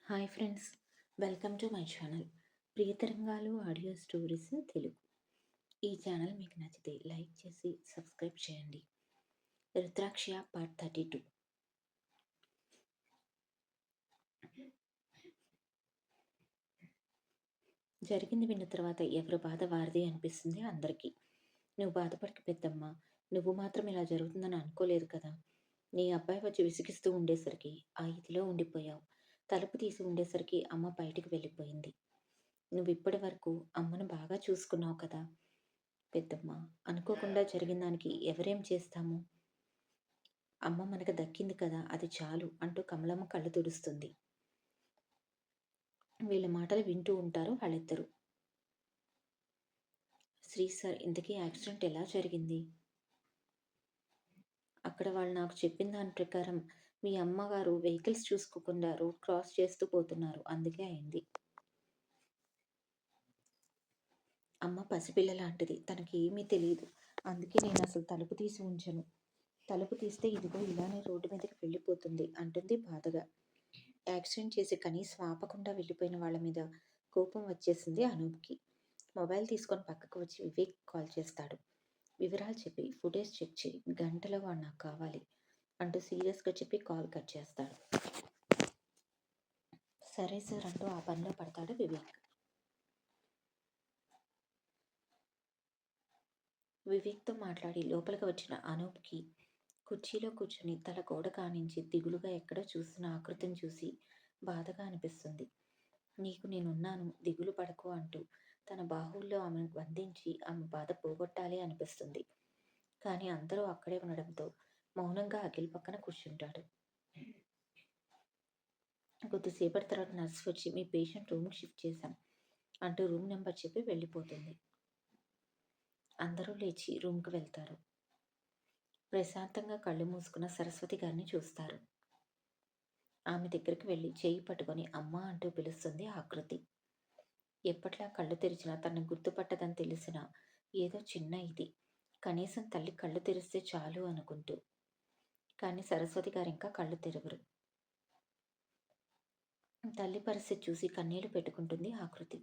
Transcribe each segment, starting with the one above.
Hi friends, welcome to my channel Priyatarangalu audio stories Telugu. ఈ channel మీకు నచ్చితే లైక్ చేసి సబ్స్క్రైబ్ చేయండి. రుద్రాక్ష పార్ట్ 32. జరిగింది విన్న తర్వాత ఎవరి బాధ వారిది అనిపిస్తుంది అందరికీ. నువ్వు బాధపడక పెద్దమ్మ, నువ్వు మాత్రం ఇలా జరుగుతుందని అనుకోలేదు కదా. నీ అబ్బాయి వచ్చి విసిగిస్తూ ఉండేసరికి ఆ ఇదిలో ఉండిపోయావు. తలుపు తీసి ఉండేసరికి అమ్మ బయటికి వెళ్ళిపోయింది. నువ్వు ఇప్పటి వరకు అమ్మను బాగా చూసుకున్నావు కదా పెద్దమ్మ. అనుకోకుండా జరిగిన దానికి ఎవరేం చేస్తాము. అమ్మ మనకు దక్కింది కదా, అది చాలు అంటూ కమలమ్మ కళ్ళు తుడుస్తుంది. వీళ్ళ మాటలు వింటూ ఉంటారు వాళ్ళిద్దరూ. శ్రీ సార్, ఇంతకీ యాక్సిడెంట్ ఎలా జరిగింది? అక్కడ వాళ్ళు నాకు చెప్పిన దాని ప్రకారం మీ అమ్మగారు వెహికల్స్ చూసుకోకుండా రోడ్ క్రాస్ చేస్తూ పోతున్నారు, అందుకే అయింది. అమ్మ పసిపిల్ల లాంటిది, తనకి ఏమీ తెలియదు. అందుకే నేను అసలు తలుపు తీసి ఉంచను. తలుపు తీస్తే ఇదిగో ఇలానే రోడ్డు మీదకి వెళ్ళిపోతుంది అంటుంది బాధగా. యాక్సిడెంట్ చేసి కనీసం ఆపకుండా వెళ్ళిపోయిన వాళ్ళ మీద కోపం వచ్చేసింది అనూప్కి. మొబైల్ తీసుకొని పక్కకు వచ్చి వివేక్ కాల్ చేస్తాడు. వివరాలు చెప్పి ఫుటేజ్ చెక్ చేయి, గంటలో వాడు నాకు కావాలి అంటూ సీరియస్గా చెప్పి కాల్ కట్ చేస్తాడు. సరే సార్ అంటూ ఆ పనిలో పడతాడు వివేక్. వివేక్తో మాట్లాడి లోపలికి వచ్చిన అనూప్కి కుర్చీలో కూర్చుని తల గోడ కానించి దిగులుగా ఎక్కడో చూస్తున్న ఆకృతిని చూసి బాధగా అనిపిస్తుంది. నీకు నేనున్నాను, దిగులు పడకు అంటూ తన బాహువుల్లో ఆమెను బంధించి ఆమె బాధ పోగొట్టాలి అనిపిస్తుంది. కానీ అందరూ అక్కడే ఉండడంతో మౌనంగా అఖిల్ పక్కన కూర్చుంటాడు. కొద్దిసేపటి తర్వాత నర్స్ వచ్చి మీ పేషెంట్ రూమ్కి షిఫ్ట్ చేశాం అంటూ రూమ్ నెంబర్ చెప్పి వెళ్ళిపోతుంది. అందరూ లేచి రూమ్కి వెళ్తారు. ప్రశాంతంగా కళ్ళు మూసుకున్న సరస్వతి గారిని చూస్తారు. ఆమె దగ్గరికి వెళ్ళి చేయి పట్టుకొని అమ్మ అంటూ పిలుస్తుంది ఆకృతి. ఎప్పట్లా కళ్ళు తెరిచినా తనను గుర్తుపట్టదని తెలిసిన ఏదో చిన్న ఇది, కనీసం తల్లి కళ్ళు తెరిస్తే చాలు అనుకుంటూ. కానీ సరస్వతి గారు ఇంకా కళ్ళు తెరవరు. తల్లి పరిస్థితి చూసి కన్నీళ్లు పెట్టుకుంటుంది ఆకృతి.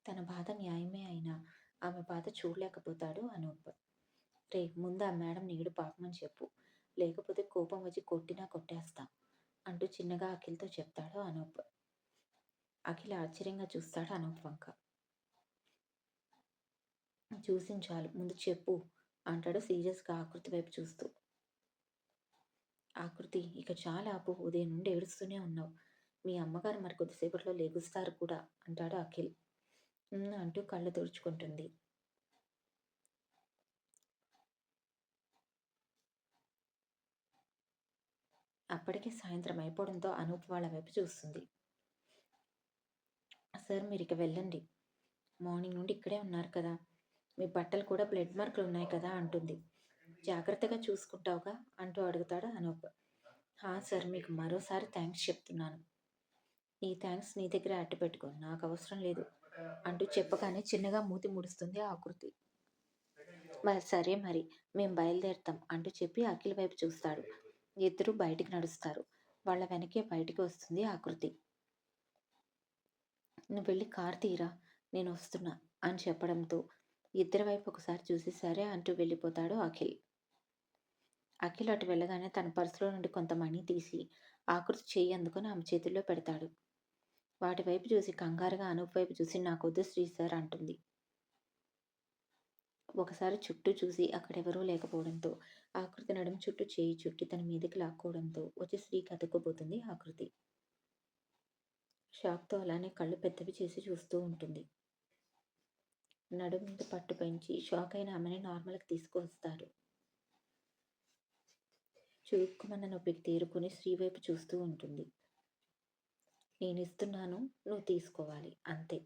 తన బాధ న్యాయమే అయినా ఆమె బాధ చూడలేకపోతాడు అనూప్. రే, ముందు ఆ మేడం నీడు పాపమని చెప్పు, లేకపోతే కోపం వచ్చి కొట్టినా కొట్టేస్తా అంటూ చిన్నగా అఖిల్తో చెప్తాడు అనూప్. అఖిల్ ఆశ్చర్యంగా చూస్తాడు అనూప్ వంక. చూసిన చాలు, ముందు చెప్పు అంటాడు సీరియస్గా ఆకృతి వైపు చూస్తూ. ఆకృతి, ఇక చాలా ఆపు, ఉదయం నుండి ఏడుస్తూనే ఉన్నావు. మీ అమ్మగారు మరి కొద్దిసేపట్లో లేగుస్తారు కూడా అంటాడు అఖిల్. అంటూ కళ్ళు తుడుచుకుంటుంది. అప్పటికే సాయంత్రం అయిపోవడంతో అనూప్ వాళ్ళ వైపు చూస్తుంది. సార్, మీరు ఇక వెళ్ళండి. మార్నింగ్ నుండి ఇక్కడే ఉన్నారు కదా, మీ బట్టలు కూడా బ్లడ్ మార్కులు ఉన్నాయి కదా అంటుంది. జాగ్రత్తగా చూసుకుంటావుగా అంటూ అడుగుతాడు అనూప్. సార్, మీకు మరోసారి థ్యాంక్స్ చెప్తున్నాను. నీ థ్యాంక్స్ నీ దగ్గర అట్టు పెట్టుకో, నాకు అవసరం లేదు అంటూ చెప్పగానే చిన్నగా మూతి ముడుస్తుంది ఆకృతి. మరి సరే, మరి మేము బయలుదేరుతాం అంటూ చెప్పి అఖిల్ వైపు చూస్తాడు. ఇద్దరు బయటికి నడుస్తారు. వాళ్ళ వెనకే బయటికి వస్తుంది ఆకృతి. నువ్వు వెళ్ళి కారు తీరా, నేను వస్తున్నా అని చెప్పడంతో ఇద్దరి వైపు ఒకసారి చూసి సరే అంటూ వెళ్ళిపోతాడు అఖిల్. అఖిల్ అటు వెళ్ళగానే తన పర్సులో నుండి కొంత మనీ తీసి ఆకృతి చేయి అందుకొని ఆమె చేతుల్లో పెడతాడు. వాటి వైపు చూసి కంగారుగా అనూప్ వైపు చూసి నాకొద్దు శ్రీ సార్ అంటుంది. ఒకసారి చుట్టూ చూసి అక్కడెవరూ లేకపోవడంతో ఆకృతి నడుము చుట్టూ చేయి చుట్టి తన మీదకి లాక్కోవడంతో వచ్చి శ్రీకి అతుక్కుపోతుంది ఆకృతి. షాక్తో అలానే కళ్ళు పెద్దవి చేసి చూస్తూ ఉంటుంది. నడుము మీద పట్టు పెంచి షాక్ అయిన ఆమెని నార్మల్కి తీసుకువస్తారు. చురుక్కుమన్న నొప్పికి తేరుకుని శ్రీ వైపు చూస్తూ ఉంటుంది. నేను ఇస్తున్నాను, నువ్వు తీసుకోవాలి, అంతే,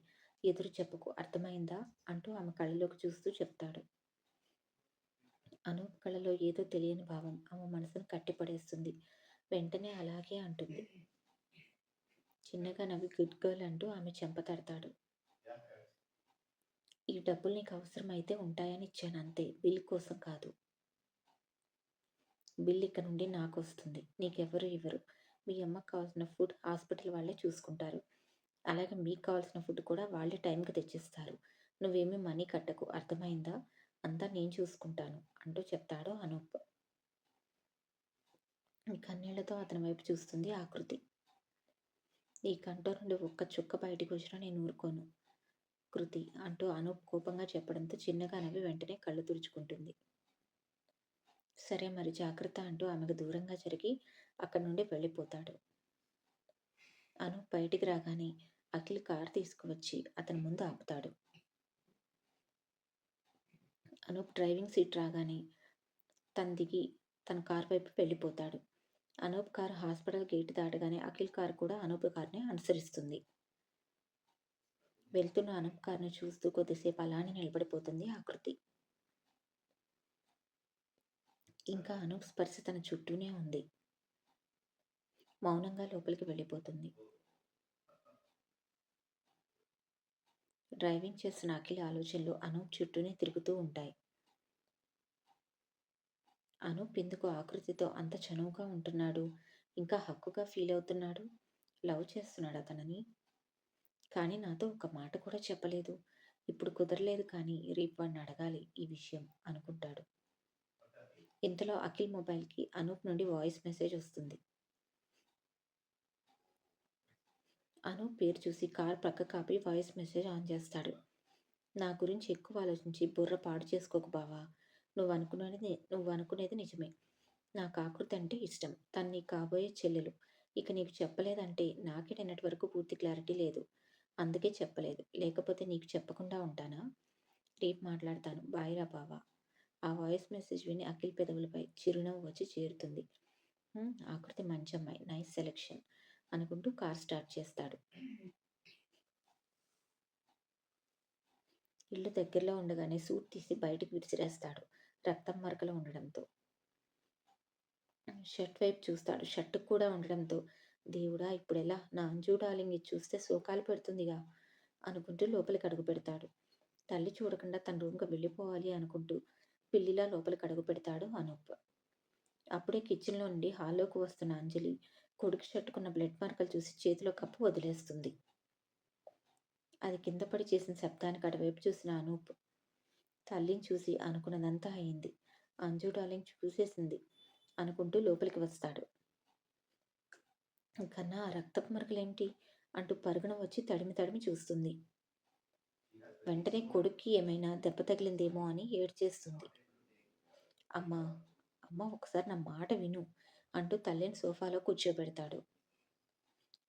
ఎదురు చెప్పకు, అర్థమైందా అంటూ ఆమె కళ్ళలోకి చూస్తూ చెప్తాడు. అనూప్ కళ్ళలో ఏదో తెలియని భావం ఆమె మనసును కట్టిపడేస్తుంది. వెంటనే అలాగే అంటుంది. చిన్నగా నవ్వి గుడ్ గర్ల్ అంటూ ఆమె చెంప తడతాడు. ఈ డబ్బులు నీకు అవసరమైతే ఉంటాయని ఇచ్చాను అంతే, బిల్ కోసం కాదు. బిల్ ఇక నుండి నాకు వస్తుంది, నీకెవ్వరు ఇవ్వరు. మీ అమ్మకి కావాల్సిన ఫుడ్ హాస్పిటల్ వాళ్ళే చూసుకుంటారు. అలాగే మీకు కావాల్సిన ఫుడ్ కూడా వాళ్ళే టైంకి తెచ్చిస్తారు. నువ్వేమీ మనీ కట్టకు అర్థమైందా? అంతా నేను చూసుకుంటాను అంటూ చెప్తాడు అనూప్. కన్నీళ్లతో అతని వైపు చూస్తుంది ఆకృతి. ఈ కంట్లో నుండి ఒక్క చుక్క బయటికి వచ్చినా నేను ఊరుకోను కృతి అంటూ అనూప్ కోపంగా చెప్పడంతో చిన్నగా నవ్వి వెంటనే కళ్ళు తుడుచుకుంటుంది. సరే మరి జాగ్రత్త అంటూ ఆమెకు దూరంగా జరిగి అక్కడి నుండి వెళ్ళిపోతాడు. అనూప్ బయటికి రాగానే అఖిల్ కారు తీసుకువచ్చి అతని ముందు ఆపుతాడు. అనూప్ డ్రైవింగ్ సీట్ రాగానే తను దిగి తన కారు వైపు వెళ్ళిపోతాడు. అనూప్ కారు హాస్పిటల్ గేటు దాటగానే అఖిల్ కారు కూడా అనూప్ కారుని అనుసరిస్తుంది. వెళ్తున్న అనూప్ కారుని చూస్తూ కొద్దిసేపు అలానే నిలబడిపోతుంది ఆకృతి. ఇంకా అనూప్ స్పర్శ తన చుట్టూనే ఉంది. మౌనంగా లోపలికి వెళ్ళిపోతుంది. డ్రైవింగ్ చేస్తున్న అఖిల్ ఆలోచనలు అనూప్ చుట్టూనే తిరుగుతూ ఉంటాయి. అనూప్ ఎందుకు ఆకృతితో అంత చనువుగా ఉంటున్నాడు, ఇంకా హక్కుగా ఫీల్ అవుతున్నాడు? లవ్ చేస్తున్నాడు అతనని. కానీ నాతో ఒక మాట కూడా చెప్పలేదు. ఇప్పుడు కుదరలేదు, కానీ రేపు వాడిని అడగాలి ఈ విషయం అనుకుంటాడు. ఇంతలో అఖిల్ మొబైల్కి అనూప్ నుండి వాయిస్ మెసేజ్ వస్తుంది. అనూప్ పేరు చూసి కార్ పక్క కాపి వాయిస్ మెసేజ్ ఆన్ చేస్తాడు. నా గురించి ఎక్కువ ఆలోచించి బుర్ర పాడు చేసుకోకు బావా. నువ్వు అనుకునేది నిజమే. నాకు ఆకృతి అంటే ఇష్టం. తను నీ కాబోయే చెల్లెలు. ఇక నీకు చెప్పలేదంటే నాకే నిన్నటి వరకు పూర్తి క్లారిటీ లేదు. అందుకే చెప్పలేదు. లేకపోతే నీకు చెప్పకుండా ఉంటానా? రేపు మాట్లాడతాను. బాయ్ రా బావా. ఆ వాయిస్ మెసేజ్ విని అఖిల్ పెదవులపై చిరునవ్వు వచ్చి చేరుతుంది. ఆకృతి మంచి అమ్మాయి, నైస్ సెలెక్షన్ అనుకుంటూ కార్ స్టార్ట్ చేస్తాడు. ఇల్లు దగ్గరలో ఉండగానే సూట్ తీసి బయటికి విసిరేస్తాడు, రక్తం మరకలు ఉండడంతో. షర్ట్ వైపు చూస్తాడు. షర్టు కూడా ఉండడంతో దేవుడా ఇప్పుడెలా? నా అంజు డార్లింగ్ ఇది చూస్తే శోకాలు పెడుతుందిగా అనుకుంటూ లోపలికి అడుగు పెడతాడు. తల్లి చూడకుండా తన రూమ్కి వెళ్ళిపోవాలి అనుకుంటూ పిల్లిలా లోపలికి అడుగు పెడతాడు అనూప్. అప్పుడే కిచెన్లో నుండి హాల్లోకి వస్తున్న అంజలి కొడుకు షర్టుకున్న బ్లడ్ మార్కలు చూసి చేతిలో కప్పు వదిలేస్తుంది. అది కింద పడి చేసిన శబ్దానికి అటువైపు చూసిన అనూప్ తల్లిని చూసి అనుకున్నదంతా అయింది. అంజు డార్లింగ్ చూసేసింది అనుకుంటూ లోపలికి వస్తాడు. కన్నా ఆ రక్తపు మరకలేంటి అంటూ పరుగున వచ్చి తడిమి తడిమి చూస్తుంది. వెంటనే కొడుక్కి ఏమైనా దెబ్బ తగిలిందేమో అని ఏడ్చేస్తుంది. అమ్మా అమ్మ ఒకసారి నా మాట విను అంటూ తల్లిని సోఫాలో కూర్చోబెడతాడు.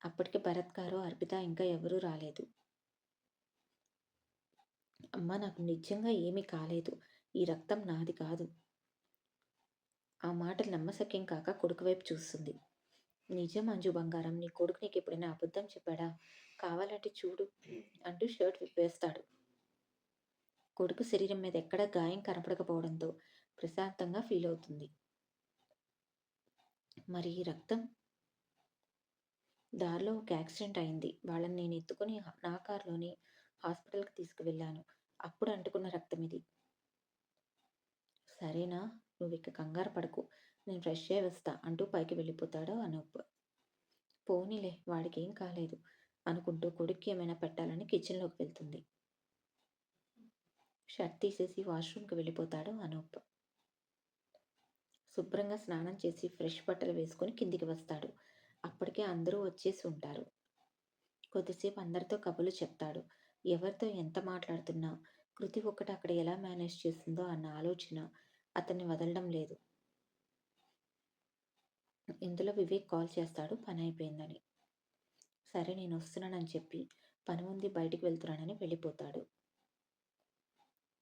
అప్పటికి భరత్ గారు అర్పిత ఇంకా ఎవరూ రాలేదు. అమ్మ నాకు నిజంగా ఏమీ కాలేదు. ఈ రక్తం నాది కాదు. ఆ మాటలు నమ్మశక్యం కాక కొడుకు వైపు చూస్తుంది. నిజం అంజు బంగారం, నీ కొడుకు నీకు ఎప్పుడైనా అబద్ధం చెప్పాడా? కావాలంటే చూడు అంటూ షర్ట్ విప్పేస్తాడు. కొడుకు శరీరం మీద ఎక్కడా గాయం కనపడకపోవడంతో ప్రశాంతంగా ఫీల్ అవుతుంది. మరి ఈ రక్తం? దారిలో ఒక యాక్సిడెంట్ అయింది. వాళ్ళని నేను ఎత్తుకుని నా కారులోనే హాస్పిటల్కి తీసుకువెళ్ళాను. అప్పుడు అంటుకున్న రక్తం ఇది. సరేనా, నువ్వు ఇక కంగారు పడకు, నేను ఫ్రెష్ అయ్యి వస్తా అంటూ పైకి వెళ్ళిపోతాడు అనూప్. పోనీలే వాడికి ఏం కాలేదు అనుకుంటూ కొడుక్కి ఏమైనా పెట్టాలని కిచెన్లోకి వెళ్తుంది. షర్ట్ తీసేసి వాష్రూమ్కి వెళ్ళిపోతాడు అనూప్. శుభ్రంగా స్నానం చేసి ఫ్రెష్ బట్టలు వేసుకొని కిందికి వస్తాడు. అప్పటికే అందరూ వచ్చేసి ఉంటారు. కొద్దిసేపు అందరితో కబుర్లు చెప్తాడు. ఎవరితో ఎంత మాట్లాడుతున్నా కృతి ఒక్కటి అక్కడ ఎలా మేనేజ్ చేస్తుందో అన్న ఆలోచన అతన్ని వదలడం లేదు. ఇందులో వివేక్ కాల్ చేస్తాడు పని అయిపోయిందని. సరే నేను వస్తున్నానని చెప్పి పని ఉంది బయటికి వెళ్తున్నానని వెళ్ళిపోతాడు.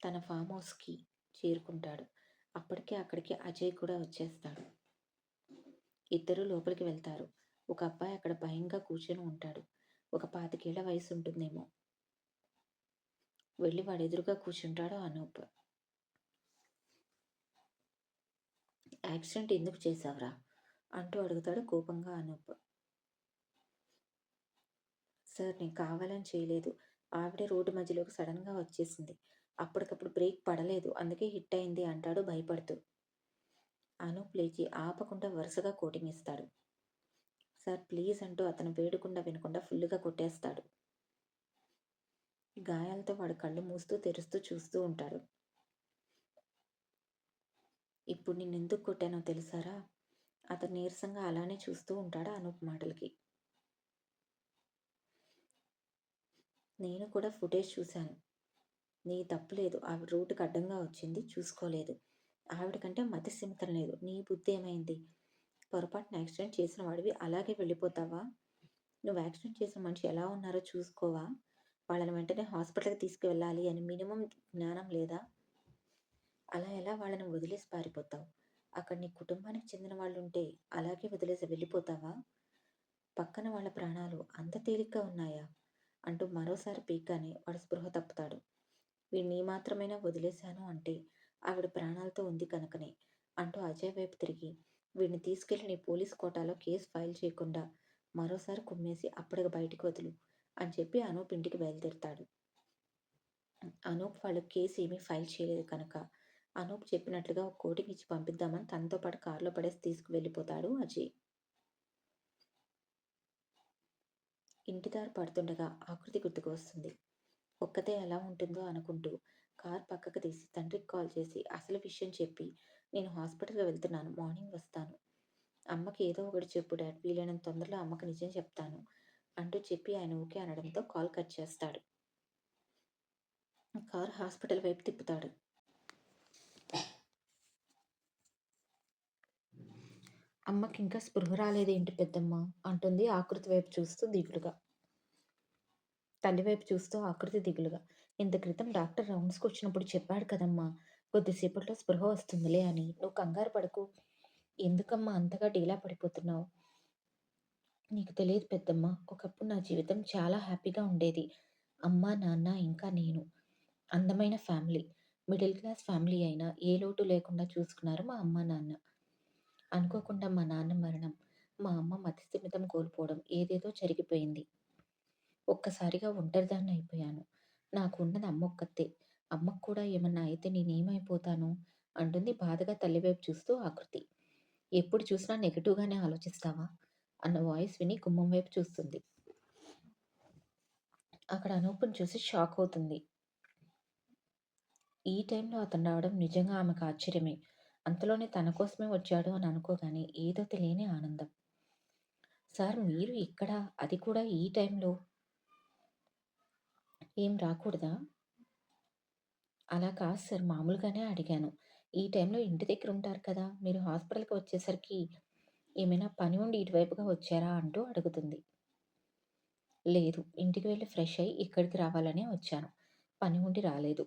తన ఫామ్ హౌస్కి చేరుకుంటాడు. అప్పటికే అక్కడికి అజయ్ కూడా వచ్చేస్తాడు. ఇద్దరూ లోపలికి వెళ్తారు. ఒక అబ్బాయి అక్కడ భయంగా కూర్చొని ఉంటాడు. ఒక 25 ఏళ్ల వయసు ఉంటుందేమో. వెళ్ళి వాడు ఎదురుగా కూర్చుంటాడు అనూప్. యాక్సిడెంట్ ఎందుకు చేశావురా అంటూ అడుగుతాడు కోపంగా అనూప్. సార్ నేను కావాలని చేయలేదు. ఆవిడే రోడ్డు మధ్యలోకి సడన్గా వచ్చేసింది. అప్పటికప్పుడు బ్రేక్ పడలేదు, అందుకే హిట్ అయింది అంటాడు భయపడుతూ. అనూప్ లేచి ఆపకుండా వరుసగా కోటింగ్ ఇస్తాడు. సార్ ప్లీజ్ అంటూ అతను వేడకుండా వినకుండా ఫుల్లుగా కొట్టేస్తాడు. గాయాలతో వాడు కళ్ళు మూస్తూ తెరుస్తూ చూస్తూ ఉంటాడు. ఇప్పుడు నిన్నెందుకు కొట్టానో తెలుసారా? అతను నీరసంగా అలానే చూస్తూ ఉంటాడు అనూప్ మాటలకి. నేను కూడా ఫుటేజ్ చూశాను. నీ తప్పు లేదు. ఆవిడ రూట్‌కి అడ్డంగా వచ్చింది. చూసుకోలేదు. ఆవిడ కంటే మతిస్థిమితం లేదు. నీ బుద్ధేమైంది? పొరపాటున యాక్సిడెంట్ చేసిన వాడివి అలాగే వెళ్ళిపోతావా? నువ్వు యాక్సిడెంట్ చేసిన మనిషి ఎలా ఉన్నారో చూసుకోవా? వాళ్ళని వెంటనే హాస్పిటల్‌కి తీసుకువెళ్ళాలి అని మినిమమ్ జ్ఞానం లేదా? అలా ఎలా వాళ్ళని వదిలేసి పారిపోతావు? అక్కడ నీ కుటుంబానికి చెందిన వాళ్ళుంటే అలాగే వదిలేసి వెళ్ళిపోతావా? పక్కన వాళ్ళ ప్రాణాలు అంత తేలిగ్గా ఉన్నాయా? అంటూ మరోసారి పీకగానే వాడు స్పృహ తప్పుతాడు. వీడిని మాత్రమైనా వదిలేశాను అంటే ఆవిడ ప్రాణాలతో ఉంది కనుకనే అంటూ అజయ్ వైపు తిరిగి వీడిని తీసుకెళ్లి నీ పోలీస్ కోటాలో కేసు ఫైల్ చేయకుండా మరోసారి కుమ్మేసి అప్పటికి బయటికి వదులు అని చెప్పి అనూప్ ఇంటికి బయలుదేరుతాడు. అనూప్ వాళ్ళు కేసు ఏమీ ఫైల్ చేయలేదు కనుక అనూప్ చెప్పినట్లుగా ఒక కోటింగ్ ఇచ్చి పంపిద్దామని తనతో పాటు కారులో పడేసి తీసుకువెళ్ళిపోతాడు అజయ్. ఇంటి దారి పడుతుండగా ఆకృతి గుర్తుకు వస్తుంది. ఒక్కతే ఎలా ఉంటుందో అనుకుంటూ కార్ పక్కకు తీసి తండ్రికి కాల్ చేసి అసలు విషయం చెప్పి నేను హాస్పిటల్‌కి వెళ్తున్నాను. మార్నింగ్ వస్తాను. అమ్మకి ఏదో ఒకటి చెప్పు డాడ్. వీలైనంత తొందరలో అమ్మకి నిజం చెప్తాను అంటూ చెప్పి ఆయన ఓకే అనడంతో కాల్ కట్ చేస్తాడు. కారు హాస్పిటల్ వైపు తిప్పుతాడు. అమ్మకింకా స్పృహ రాలేదేంటి పెద్దమ్మ అంటుంది ఆకృతి వైపు చూస్తూ దిగులుగా. తల్లి వైపు చూస్తూ ఆకృతి దిగులుగా. ఇంత క్రితం డాక్టర్ రౌండ్స్‌కొచ్చినప్పుడు చెప్పాడు కదమ్మా! కొద్దిసేపట్లో స్పృహ వస్తుందిలే అని. నువ్వు కంగారు పడకు. ఎందుకమ్మా అంతగా డీలా పడిపోతున్నావు? నీకు తెలియదు పెద్దమ్మ. ఒకప్పుడు నా జీవితం చాలా హ్యాపీగా ఉండేది. అమ్మ, నాన్న ఇంకా నేను. అందమైన ఫ్యామిలీ. మిడిల్ క్లాస్ ఫ్యామిలీ అయినా ఏ లోటు లేకుండా చూసుకున్నారు మా అమ్మ, నాన్న. అనుకోకుండా మా నాన్న మరణం, మా అమ్మ మతిస్థిమితం కోల్పోవడం ఏదేదో జరిగిపోయింది. ఒక్కసారిగా ఒంటరిదాన్నయిపోయాను. నాకు ఉన్నది అమ్మొక్కతే. అమ్మకు కూడా ఏమన్నా అయితే నేనేమైపోతాను? అంటుంది బాధగా తల్లి వైపు చూస్తూ ఆకృతి. ఎప్పుడు చూసినా నెగెటివ్‌గానే ఆలోచిస్తావా? అన్న వాయిస్ విని గుమ్మం వైపు చూస్తుంది. అక్కడ అనూప్‌ని చూసి షాక్ అవుతుంది. ఈ టైంలో అతను రావడం నిజంగా ఆమెకు ఆశ్చర్యమే. అంతలోనే తన కోసమే వచ్చాడు అని అనుకోగానే ఏదో తెలియని ఆనందం. సార్ మీరు ఇక్కడ? అది కూడా ఈ టైంలో? ఏం రాకూడదా? అలా కాదు సార్ మామూలుగానే అడిగాను. ఈ టైంలో ఇంటి దగ్గర ఉంటారు కదా! మీరు హాస్పిటల్‌కి వచ్చేసరికి ఏమైనా పని ఉండి ఇటువైపుగా వచ్చారా అంటూ అడుగుతుంది. లేదు. ఇంటికి వెళ్లి ఫ్రెష్ అయ్యి ఇక్కడికి రావాలనే వచ్చాను. పని ఉండి రాలేదు.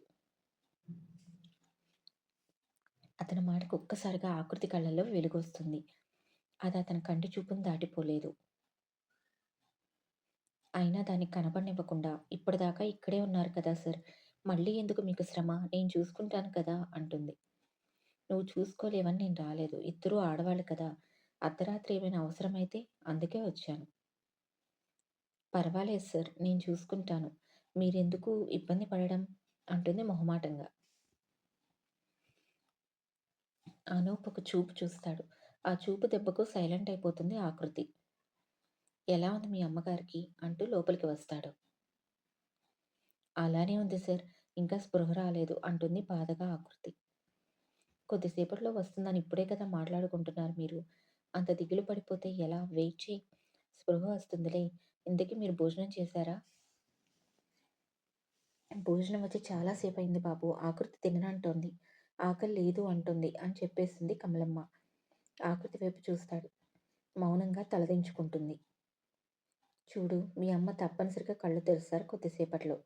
అతని మాటకు ఒక్కసారిగా ఆకృతి కళ్ళల్లో వెలుగొస్తుంది. అది అతని కంటి చూపును దాటిపోలేదు. అయినా దాన్ని కనపడనివ్వకుండా ఇప్పటిదాకా ఇక్కడే ఉన్నారు కదా సార్! మళ్ళీ ఎందుకు మీకు శ్రమ? నేను చూసుకుంటాను కదా! అంటుంది. నువ్వు చూసుకోలేవని నేను రాలేదు. ఇద్దరూ ఆడవాళ్ళు కదా! అర్ధరాత్రి ఏమైనా అవసరమైతే అందుకే వచ్చాను. పర్వాలేదు సార్. నేను చూసుకుంటాను. మీరెందుకు ఇబ్బంది పడడం? అంటుంది మొహమాటంగా. అనూప్ ఒక చూపు చూస్తాడు. ఆ చూపు దెబ్బకు సైలెంట్ అయిపోతుంది ఆకృతి. ఎలా ఉంది మీ అమ్మగారికి? అంటూ లోపలికి వస్తాడు. అలానే ఉంది సార్. ఇంకా స్పృహ రాలేదు అంటుంది బాధగా ఆకృతి. కొద్దిసేపట్లో వస్తుందని ఇప్పుడే కదా మాట్లాడుకుంటున్నారు మీరు. అంత దిగులు పడిపోతే ఎలా? వెయిట్ చెయ్యి. స్పృహ వస్తుందిలే. ఇంతకీ మీరు భోజనం చేశారా? భోజనం వచ్చి చాలా సేపయింది బాబు. ఆకృతి తిననంటోంది. ఆకలి లేదు అంటుంది అని చెప్పేసింది కమలమ్మ. ఆకృతి వైపు చూస్తాడు. మౌనంగా తలదించుకుంటుంది. చూడు మీ అమ్మ తప్పనిసరిగా కళ్ళు తెరుస్తారు కొద్దిసేపట్లో.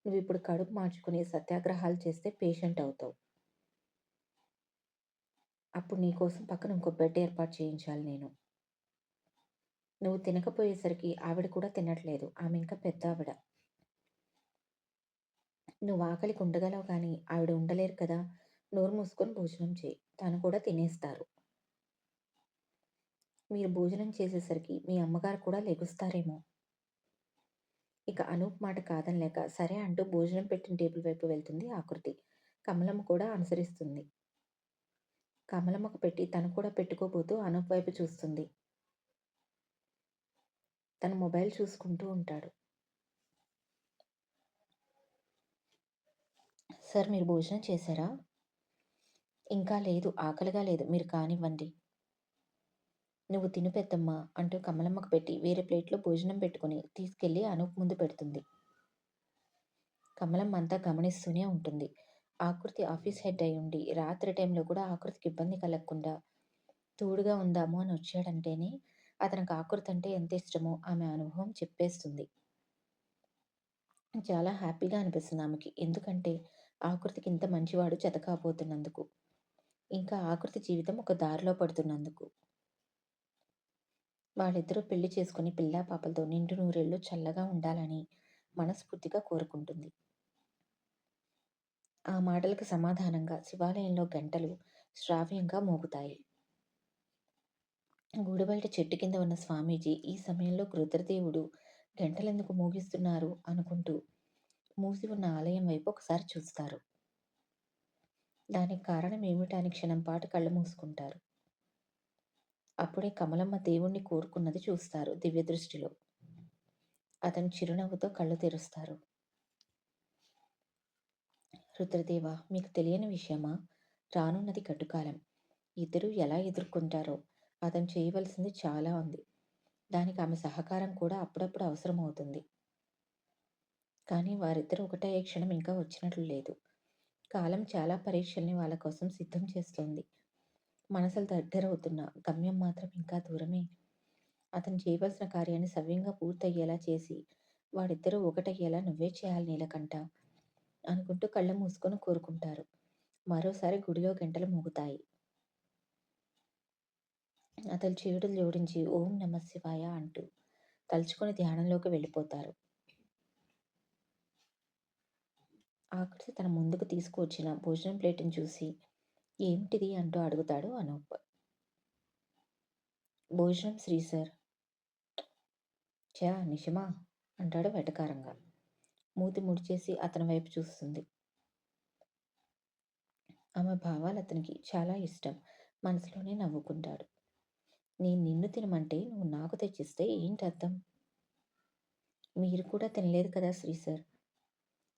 నువ్విప్పుడు కడుపు మార్చుకుని సత్యాగ్రహాలు చేస్తే పేషెంట్ అవుతావు. అప్పుడు నీకోసం పక్కన ఇంకో బెడ్ ఏర్పాటు చేయించాలి నేను. నువ్వు తినకపోయేసరికి ఆవిడ కూడా తినట్లేదు. ఆమె ఇంకా పెద్దావిడ. నువ్వు ఆకలికి ఉండగలవు గానీ ఆవిడ ఉండలేరు కదా! నోరు మూసుకొని భోజనం చెయ్యి. తను కూడా తినేస్తారు. మీరు భోజనం చేసేసరికి మీ అమ్మగారు కూడా లెగుస్తారేమో! ఇక అనూప్ మాట కాదనలేక సరే అంటూ భోజనం పెట్టిన టేబుల్ వైపు వెళ్తుంది ఆకృతి. కమలమ్మ కూడా అనుసరిస్తుంది. కమలమ్మకు పెట్టి తను కూడా పెట్టుకోబోతూ అనూప్ వైపు చూస్తుంది. తను మొబైల్ చూసుకుంటూ ఉంటాడు. "సార్ మీరు భోజనం చేశారా?" "ఇంకా లేదు. ఆకలిగా లేదు. మీరు కానివ్వండి." "నువ్వు తిను పెద్దమ్మా" అంటూ కమలమ్మకు పెట్టి వేరే ప్లేట్‌లో భోజనం పెట్టుకొని తీసుకెళ్ళి అనూప్ ముందు పెడుతుంది. కమలమ్మ అంతా గమనిస్తూనే ఉంటుంది. ఆకృతి ఆఫీస్ హెడ్ అయ్యుండి రాత్రి టైంలో కూడా ఆకృతికి ఇబ్బంది కలగకుండా తోడుగా ఉందాము అని వచ్చాడంటేనే అతనికి ఆకృతి అంటే ఎంత ఇష్టమో ఆమె అనుభవం చెప్పేస్తుంది. చాలా హ్యాపీగా అనిపిస్తుంది ఆమెకి. ఎందుకంటే ఆకృతికి ఇంత మంచివాడు జత కాబోతున్నందుకు. ఇంకా ఆకృతి జీవితం ఒక దారిలో పడుతున్నందుకు. వాళ్ళిద్దరూ పెళ్లి చేసుకొని పిల్లా పాపలతో నిండు నూరేళ్లు చల్లగా ఉండాలని మనస్ఫూర్తిగా కోరుకుంటుంది. ఆ మాటలకు సమాధానంగా శివాలయంలో గంటలు శ్రావ్యంగా మోగుతాయి. గుడి బయట చెట్టు కింద ఉన్న స్వామీజీ ఈ సమయంలో రుద్రదేవుడు గంటలెందుకు మోగిస్తున్నారు అనుకుంటూ మూసి ఉన్న ఆలయం వైపు ఒకసారి చూస్తారు. దానికి కారణం ఏమిటా అని క్షణం పాటు కళ్ళు మూసుకుంటారు. అప్పుడే కమలమ్మ దేవుణ్ణి కోరుకున్నది చూస్తారు దివ్యదృష్టిలో. అతను చిరునవ్వుతో కళ్ళు తెరుస్తారు. రుద్రదేవా, మీకు తెలియని విషయమా? రానున్నది గడ్డుకాలం. ఇద్దరూ ఎలా ఎదుర్కొంటారో అతను చేయవలసింది చాలా ఉంది. దానికి ఆమె సహకారం కూడా అప్పుడప్పుడు అవసరమవుతుంది. కానీ వారిద్దరూ ఒకటయ్యే క్షణం ఇంకా వచ్చినట్లు లేదు. కాలం చాలా పరీక్షల్ని వాళ్ళ కోసం సిద్ధం చేస్తోంది. మనసులు దగ్గరవుతున్నా గమ్యం మాత్రం ఇంకా దూరమే. అతను చేయవలసిన కార్యాన్ని సవ్యంగా పూర్తయ్యేలా చేసి వాడిద్దరూ ఒకటయ్యేలా నువ్వే చేయాలి నీలకంఠ అనుకుంటూ కళ్ళు మూసుకొని కోరుకుంటారు. మరోసారి గుడిలో గంటలు మోగుతాయి. అతను చేతులు జోడించి ఓం నమః శివాయ అంటూ తలుచుకొని ధ్యానంలోకి వెళ్ళిపోతారు. ఆకృతి తన ముందుకు తీసుకువచ్చిన భోజనం ప్లేటుని చూసి ఏమిటిది అంటూ అడుగుతాడు అనూప్. భోజనం శ్రీ సార్. ఛా నిజమా అంటాడు వెటకారంగా. మూతి ముడిచేసి అతని వైపు చూస్తుంది. ఆమె భావాలు అతనికి చాలా ఇష్టం. మనసులోనే నవ్వుకుంటాడు. నేను నిన్ను తినమంటే నువ్వు నాకు తెచ్చిస్తే ఏంటి అర్థం? మీరు కూడా తినలేదు కదా శ్రీ సార్.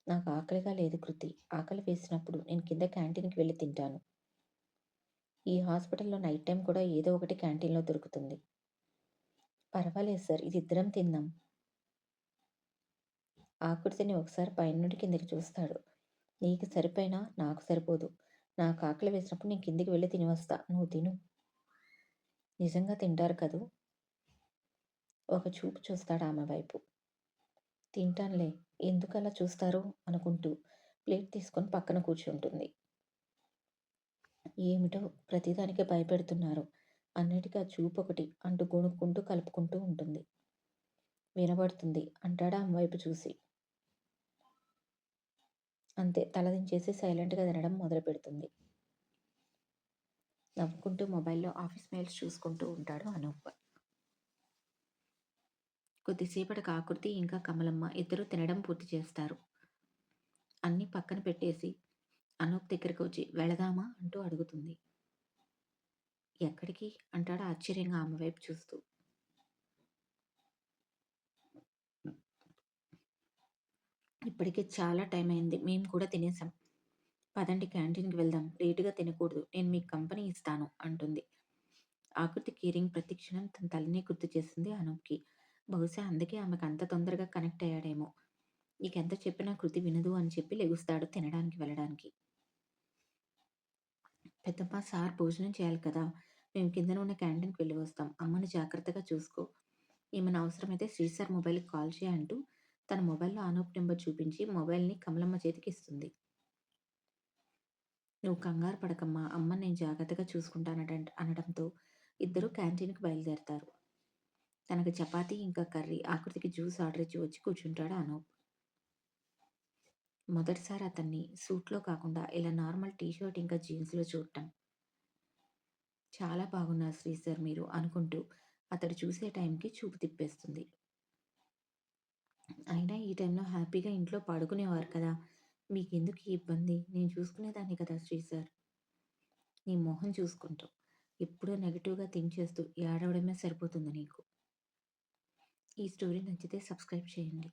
నాకు ఆకలిగా లేదు కృతి. ఆకలి వేసినప్పుడు నేను కింద క్యాంటీన్‌కి వెళ్ళి తింటాను. ఈ హాస్పిటల్‌లో నైట్ టైమ్ కూడా ఏదో ఒకటి క్యాంటీన్‌లో దొరుకుతుంది. పర్వాలేదు సార్, ఇది ఇద్దరం తిందాం. ఆకృతిని ఒకసారి పైనుండి కిందకి చూస్తాడు. నీకు సరిపోయినా నాకు సరిపోదు. నాకు ఆకలి వేసినప్పుడు నేను కిందికి వెళ్ళి తిని వస్తా. నువ్వు తిను. నిజంగా తింటారు కదూ? ఒక చూపు చూస్తాడు ఆమె వైపు. తింటానులే. ఎందుకలా చూస్తారు అనుకుంటూ ప్లేట్ తీసుకొని పక్కన కూర్చుంటుంది. ఏమిటో ప్రతిదానికి భయపెడుతున్నారు. అన్నిటికీ ఆ చూపొకటి అంటూ గొణుక్కుంటూ కలుపుకుంటూ ఉంటుంది. వినబడుతుంది అంటాడు ఆమె వైపు చూసి. అంతే తలదించేసి సైలెంట్‌గా తినడం మొదలుపెడుతుంది. నవ్వుకుంటూ మొబైల్‌లో ఆఫీస్ మెయిల్స్ చూసుకుంటూ ఉంటాడు అనూప్. కొద్దిసేపటికి ఆకృతి ఇంకా కమలమ్మ ఇద్దరూ తినడం పూర్తి చేస్తారు. అన్నీ పక్కన పెట్టేసి అనూప్ దగ్గరికి వచ్చి వెళదామా అంటూ అడుగుతుంది. ఎక్కడికి అంటాడు ఆశ్చర్యంగా ఆమె వైపు చూస్తూ. ఇప్పటికే చాలా టైం అయింది. మేము కూడా తినేసాం. పదండి క్యాంటీన్‌కి వెళ్దాం. లేటుగా తినకూడదు. నేను మీకు కంపెనీ ఇస్తాను అంటుంది. ఆకృతి కేరింగ్ ప్రతి క్షణం తన తల్లినే గుర్తు చేస్తుంది అనూప్‌కి. బహుశా అందుకే ఆమెకు అంత తొందరగా కనెక్ట్ అయ్యాడేమో. నీకెంత చెప్పినా కృతి వినదు అని చెప్పి లెగుస్తాడు తినడానికి వెళ్ళడానికి. పెద్దమ్మ సార్ భోజనం చేయాలి కదా! మేము కిందన ఉన్న క్యాంటీన్‌కి వెళ్ళి వస్తాం. అమ్మని జాగ్రత్తగా చూసుకో. ఏమైనా అవసరమైతే శ్రీ సార్ మొబైల్‌కి కాల్ చెయి అంటూ తన మొబైల్‌లో అనూప్ నెంబర్ చూపించి మొబైల్‌ని కమలమ్మ చేతికి ఇస్తుంది. నువ్వు కంగారు పడకమ్మా! అమ్మని నేను జాగ్రత్తగా అనడంతో ఇద్దరూ క్యాంటీన్‌కి బయలుదేరతారు. తనకి చపాతీ ఇంకా కర్రీ, ఆకృతికి జ్యూస్ ఆర్డర్ ఇచ్చి వచ్చి కూర్చుంటాడు అనూప్. మొదటిసారి అతన్ని సూట్‌లో కాకుండా ఇలా నార్మల్ టీ షర్ట్ ఇంకా జీన్స్‌లో చూడటం. చాలా బాగున్నారు శ్రీ సార్ మీరు అనుకుంటూ అతడు చూసే టైంకి చూపు తిప్పేస్తుంది. అయినా ఈ టైంలో హ్యాపీగా ఇంట్లో పడుకునేవారు కదా! మీకెందుకు ఈ ఇబ్బంది? నేను చూసుకునేదాన్ని కదా శ్రీ సార్. నీ మొహం చూసుకుంటూ. ఎప్పుడూ నెగెటివ్‌గా థింక్ చేస్తూ ఏడవడమే సరిపోతుంది నీకు. ఈ స్టోరీ నచ్చితే సబ్స్క్రైబ్ చేయండి.